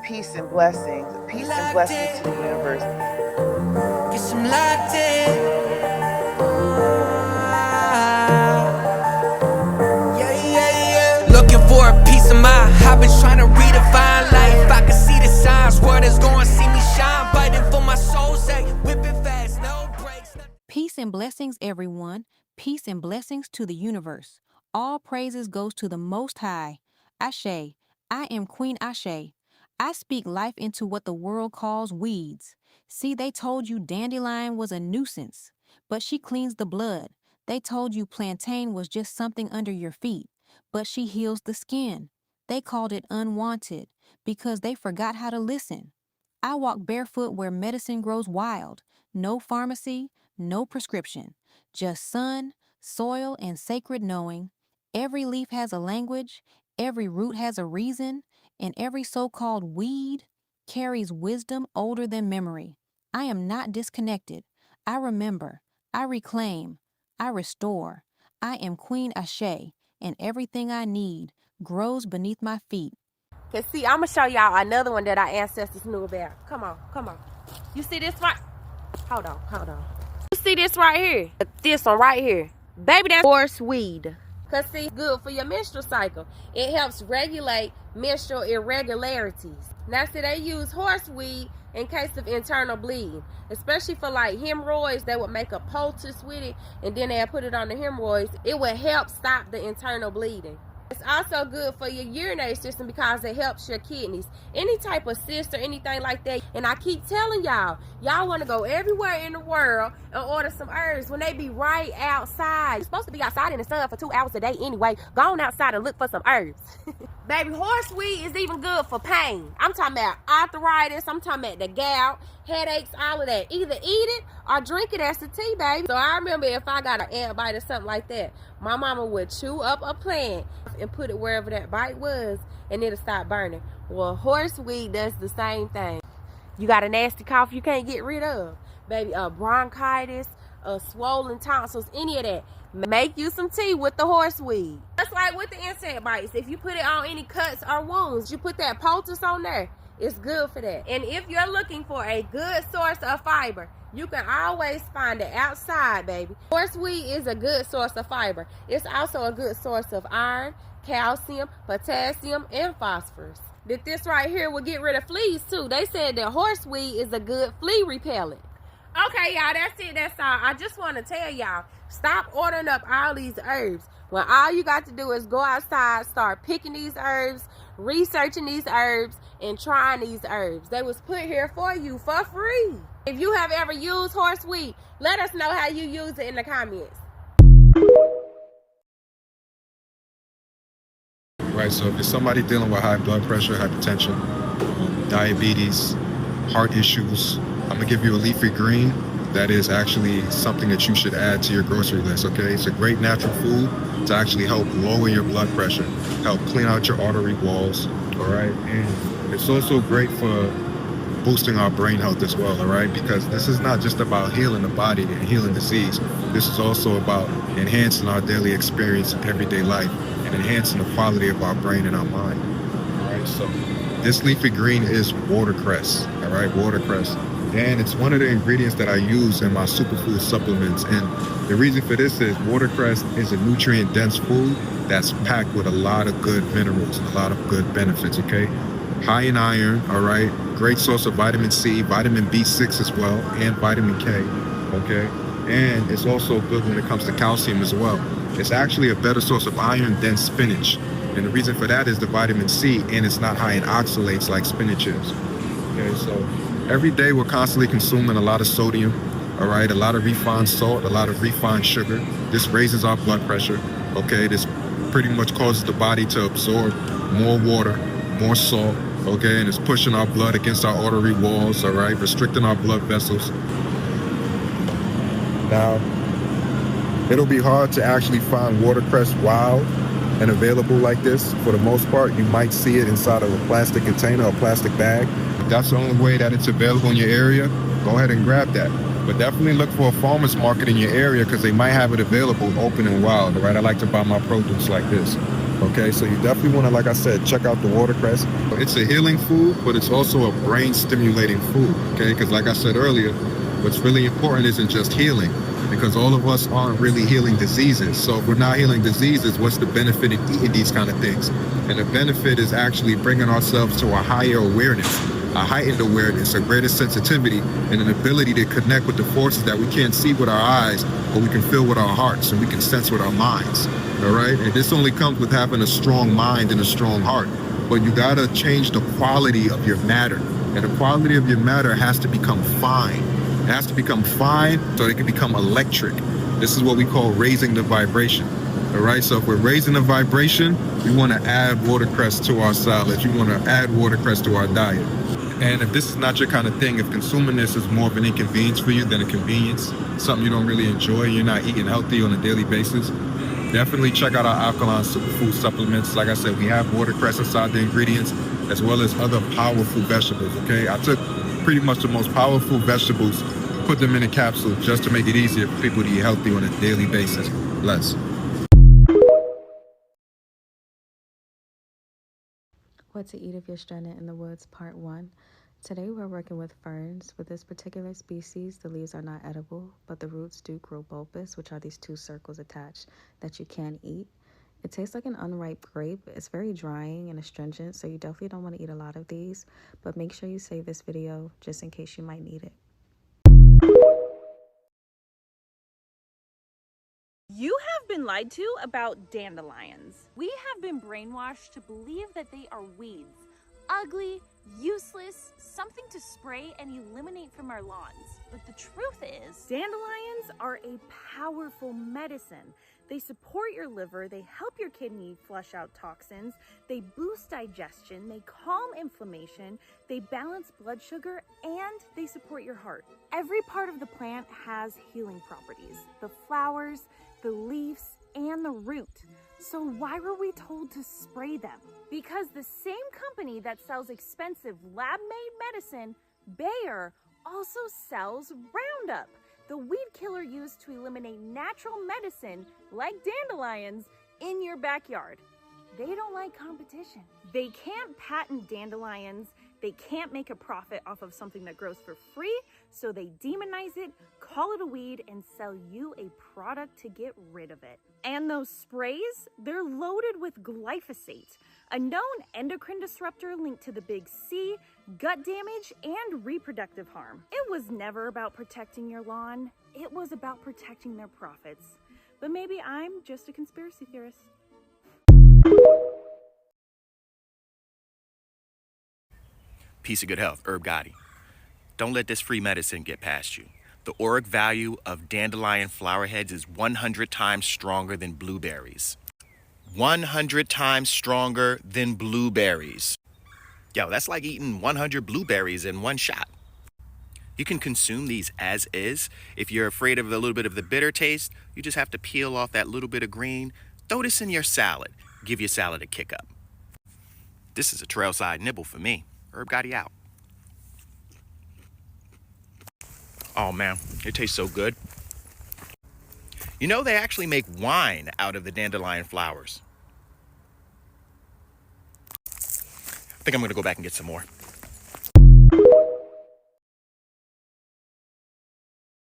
peace and blessings. Peace and blessings to the universe. Guess I'm locked in. Looking for a piece of mind. I've been trying to redefine life. I can see the signs. Word is going to see me shine. Fighting for my soul's sake. Whipping fast, no brakes. Peace and blessings, everyone. Peace and blessings to the universe. All praises goes to the Most High. Ashe. I am Queen Ashe. I speak life into what the world calls weeds. See, they told you dandelion was a nuisance, but she cleans the blood. They told you plantain was just something under your feet, but she heals the skin. They called it unwanted because they forgot how to listen. I walk barefoot where medicine grows wild. No pharmacy, no prescription. Just sun, soil, and sacred knowing. Every leaf has a language, every root has a reason, and every so-called weed carries wisdom older than memory. I am not disconnected. I remember, I reclaim, I restore. I am Queen Ashe, and everything I need grows beneath my feet. Cause see, I'm gonna show y'all another one that our ancestors knew about. Come on. You see this right? Hold on. You see this right here? This one right here. Baby, that's horseweed. Cause see, it's good for your menstrual cycle. It helps regulate menstrual irregularities. Now see, they use horseweed in case of internal bleeding, especially for like hemorrhoids. They would make a poultice with it, and then they'll put it on the hemorrhoids. It would help stop the internal bleeding. It's also good for your urinary system because it helps your kidneys. Any type of cyst or anything like that. And I keep telling y'all want to go everywhere in the world and order some herbs when they be right outside. You're supposed to be outside in the sun for 2 hours a day anyway. Go on outside and look for some herbs. Baby, horseweed is even good for pain. I'm talking about arthritis. I'm talking about the gout, headaches, all of that. Either eat it or drink it as a tea, baby. So I remember if I got an ant bite or something like that, my mama would chew up a plant and put it wherever that bite was, and it'll stop burning. Well, horseweed does the same thing. You got a nasty cough you can't get rid of, baby, bronchitis, swollen tonsils, any of that. Make you some tea with the horseweed. Just like with the insect bites, if you put it on any cuts or wounds, you put that poultice on there. It's good for that. And if you're looking for a good source of fiber, you can always find it outside, baby. Horseweed is a good source of fiber. It's also a good source of iron, calcium, potassium, and phosphorus. This right here will get rid of fleas too. They said that horseweed is a good flea repellent. Okay, y'all, that's it. That's all. I just want to tell y'all, stop ordering up all these herbs when all you got to do is go outside, start picking these herbs, researching these herbs, and trying these herbs. They was put here for you for free. If you have ever used horseweed, let us know how you use it in the comments. Right, so if it's somebody dealing with high blood pressure, hypertension, diabetes, heart issues, I'm gonna give you a leafy green. That is actually something that you should add to your grocery list, okay? It's a great natural food to actually help lower your blood pressure, help clean out your artery walls, all right? And it's also great for boosting our brain health as well, all right? Because this is not just about healing the body and healing disease. This is also about enhancing our daily experience in everyday life and enhancing the quality of our brain and our mind, all right? So this leafy green is watercress, all right? Watercress. And it's one of the ingredients that I use in my superfood supplements. And the reason for this is watercress is a nutrient-dense food that's packed with a lot of good minerals and a lot of good benefits, okay? High in iron, all right? Great source of vitamin C, vitamin B6 as well, and vitamin K, okay? And it's also good when it comes to calcium as well. It's actually a better source of iron than spinach. And the reason for that is the vitamin C, and it's not high in oxalates like spinach is, okay? So every day we're constantly consuming a lot of sodium, all right, a lot of refined salt, a lot of refined sugar. This raises our blood pressure, okay? This pretty much causes the body to absorb more water, more salt, okay? And it's pushing our blood against our artery walls, all right? Restricting our blood vessels. Now, it'll be hard to actually find watercress wild and available like this. For the most part, you might see it inside of a plastic container or plastic bag. If that's the only way that it's available in your area, go ahead and grab that. But definitely look for a farmer's market in your area because they might have it available open and wild, all right? I like to buy my produce like this, Okay, so you definitely want to, like I said, check out the watercress. It's a healing food, but it's also a brain stimulating food. Okay, because like I said earlier, what's really important isn't just healing, because all of us aren't really healing diseases. So if we're not healing diseases, what's the benefit in eating these kind of things? And the benefit is actually bringing ourselves to a higher awareness, a heightened awareness, a greater sensitivity, and an ability to connect with the forces that we can't see with our eyes, but we can feel with our hearts and we can sense with our minds. All right, and this only comes with having a strong mind and a strong heart. But you gotta change the quality of your matter, and the quality of your matter has to become fine. It has to become fine so it can become electric. This is what we call raising the vibration. All right, so if we're raising the vibration, we want to add watercress to our salads. You want to add watercress to our diet. And if this is not your kind of thing, if consuming this is more of an inconvenience for you than a convenience, something you don't really enjoy, you're not eating healthy on a daily basis, definitely check out our alkaline superfood supplements. Like I said, we have watercress inside the ingredients, as well as other powerful vegetables, okay? I took pretty much the most powerful vegetables, put them in a capsule just to make it easier for people to eat healthy on a daily basis. Bless. What to eat if you're stranded in the woods, part 1. Today we're working with ferns. With this particular species, the leaves are not edible, but the roots do grow bulbous, which are these 2 circles attached that you can eat. It tastes like an unripe grape. It's very drying and astringent, so you definitely don't want to eat a lot of these, but make sure you save this video just in case you might need it. You have been lied to about dandelions. We have been brainwashed to believe that they are weeds. Ugly, useless, something to spray and eliminate from our lawns. But the truth is, dandelions are a powerful medicine. They support your liver, they help your kidney flush out toxins, they boost digestion, they calm inflammation, they balance blood sugar, and they support your heart. Every part of the plant has healing properties. The flowers, the leaves, and the root. So why were we told to spray them? Because the same company that sells expensive lab-made medicine, Bayer, also sells Roundup, the weed killer used to eliminate natural medicine like dandelions in your backyard. They don't like competition. They can't patent dandelions. They can't make a profit off of something that grows for free, so they demonize it, call it a weed, and sell you a product to get rid of it. And those sprays, they're loaded with glyphosate, a known endocrine disruptor linked to the big C, gut damage, and reproductive harm. It was never about protecting your lawn. It was about protecting their profits. But maybe I'm just a conspiracy theorist. Piece of good health, Herb Gotti. Don't let this free medicine get past you. The auric value of dandelion flower heads is 100 times stronger than blueberries. 100 times stronger than blueberries. Yo, that's like eating 100 blueberries in one shot. You can consume these as is. If you're afraid of a little bit of the bitter taste, you just have to peel off that little bit of green. Throw this in your salad. Give your salad a kick up. This is a trailside nibble for me. Herb Gotti out. Oh man, it tastes so good. You know, they actually make wine out of the dandelion flowers. I think I'm gonna go back and get some more.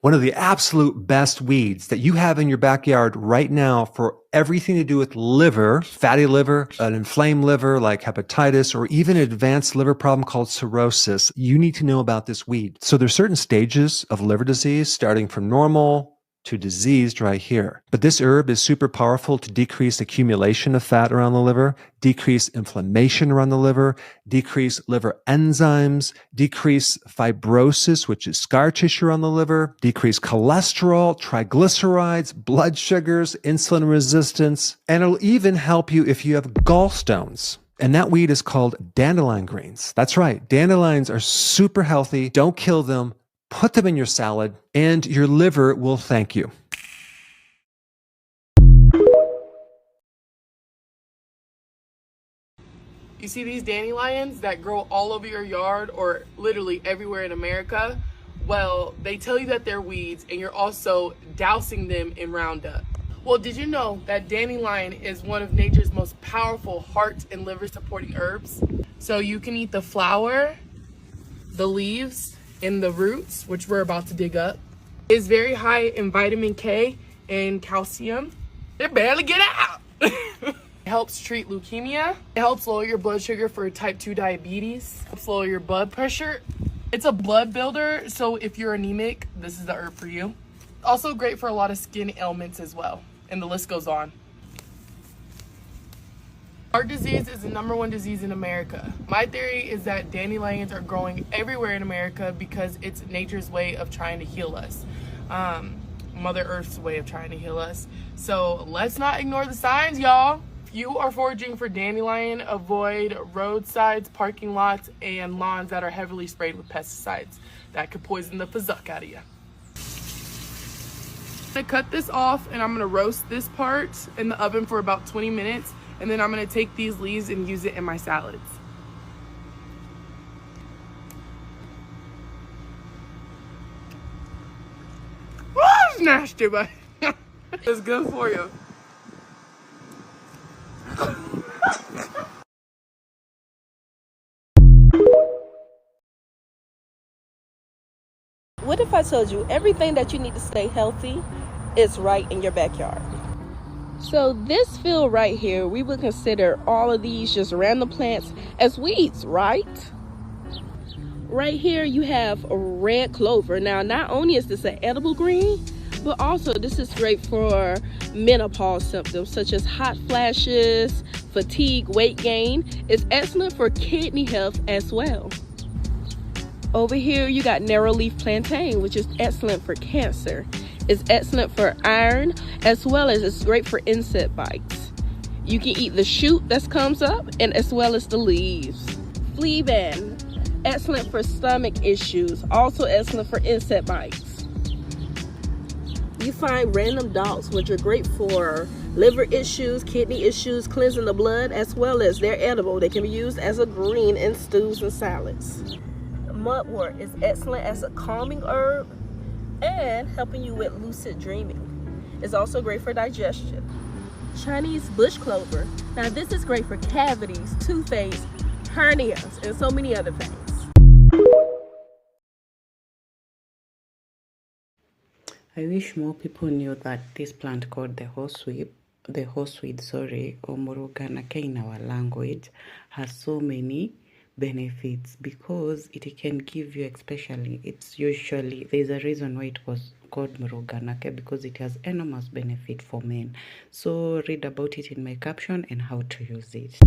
One of the absolute best weeds that you have in your backyard right now for everything to do with liver, fatty liver, an inflamed liver like hepatitis, or even an advanced liver problem called cirrhosis, you need to know about this weed. So there's certain stages of liver disease, starting from normal to diseased right here. But this herb is super powerful to decrease accumulation of fat around the liver, decrease inflammation around the liver, decrease liver enzymes, decrease fibrosis, which is scar tissue around the liver, decrease cholesterol, triglycerides, blood sugars, insulin resistance, and it'll even help you if you have gallstones. And that weed is called dandelion greens. That's right. Dandelions are super healthy. Don't kill them. Put them in your salad, and your liver will thank you. You see these dandelions that grow all over your yard or literally everywhere in America? Well, they tell you that they're weeds and you're also dousing them in Roundup. Well, did you know that dandelion is one of nature's most powerful heart and liver supporting herbs? So you can eat the flower, the leaves, and the roots, which we're about to dig up. It's very high in vitamin K and calcium. It barely get out. It helps treat leukemia. It helps lower your blood sugar for type 2 diabetes. It helps lower your blood pressure. It's a blood builder, so if you're anemic, this is the herb for you. Also great for a lot of skin ailments as well, and the list goes on. Heart disease is the #1 disease in America. My theory is that dandelions are growing everywhere in America because it's nature's way of trying to heal us. Mother Earth's way of trying to heal us. So let's not ignore the signs, y'all. If you are foraging for dandelion, avoid roadsides, parking lots, and lawns that are heavily sprayed with pesticides. That could poison the fazzuck out of you. I'm gonna cut this off and I'm gonna roast this part in the oven for about 20 minutes. And then I'm gonna take these leaves and use it in my salads. Oh, it's nasty, but it's good for you. What if I told you everything that you need to stay healthy is right in your backyard? So this field right here, we would consider all of these just random plants as weeds, right? Right here you have red clover. Now, not only is this an edible green, but also this is great for menopause symptoms such as hot flashes, fatigue, weight gain. It's excellent for kidney health as well. Over here you got narrow leaf plantain, which is excellent for cancer. It's excellent for iron, as well as it's great for insect bites. You can eat the shoot that comes up, and as well as the leaves. Fleabane, excellent for stomach issues, also excellent for insect bites. You find random dogs, which are great for liver issues, kidney issues, cleansing the blood, as well as they're edible. They can be used as a green in stews and salads. Mugwort is excellent as a calming herb and helping you with lucid dreaming. It's also great for digestion. Chinese bush clover. Now this is great for cavities, toothaches, hernias, and so many other things. I wish more people knew that this plant called the horseweed, or Moroganake in our language, has so many benefits because it can give you, especially, it's usually, there's a reason why it was called Moroganake, because it has enormous benefit for men. So read about it in my caption and how to use it.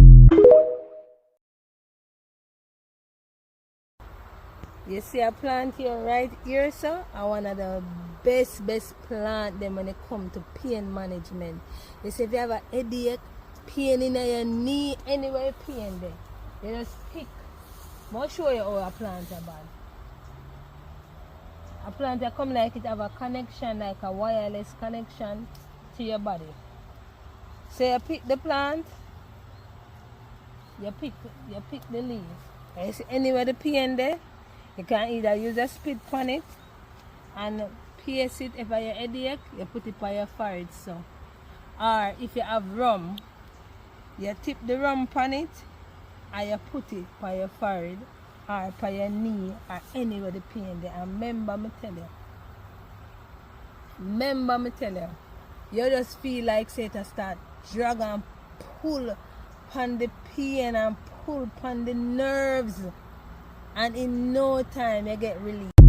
You see a plant here right here, so I one of the best plant them when it come to pain management. You see, if you have a headache, pain in your knee, anywhere pain there, you just pick. I'll show you how a plant is bad. A plant come like it have a connection, like a wireless connection to your body. So you pick the plant, you pick the leaf. You see anywhere the pain there, you can either use a spit on it and pierce it. If you have a headache, you put it by your forehead, so. Or if you have rum, you tip the rum on it and you put it by your forehead or by your knee or anywhere the pain there. And remember me tell you, you just feel like say to start drag and pull on the pain and pull on the nerves, and in no time you get relief.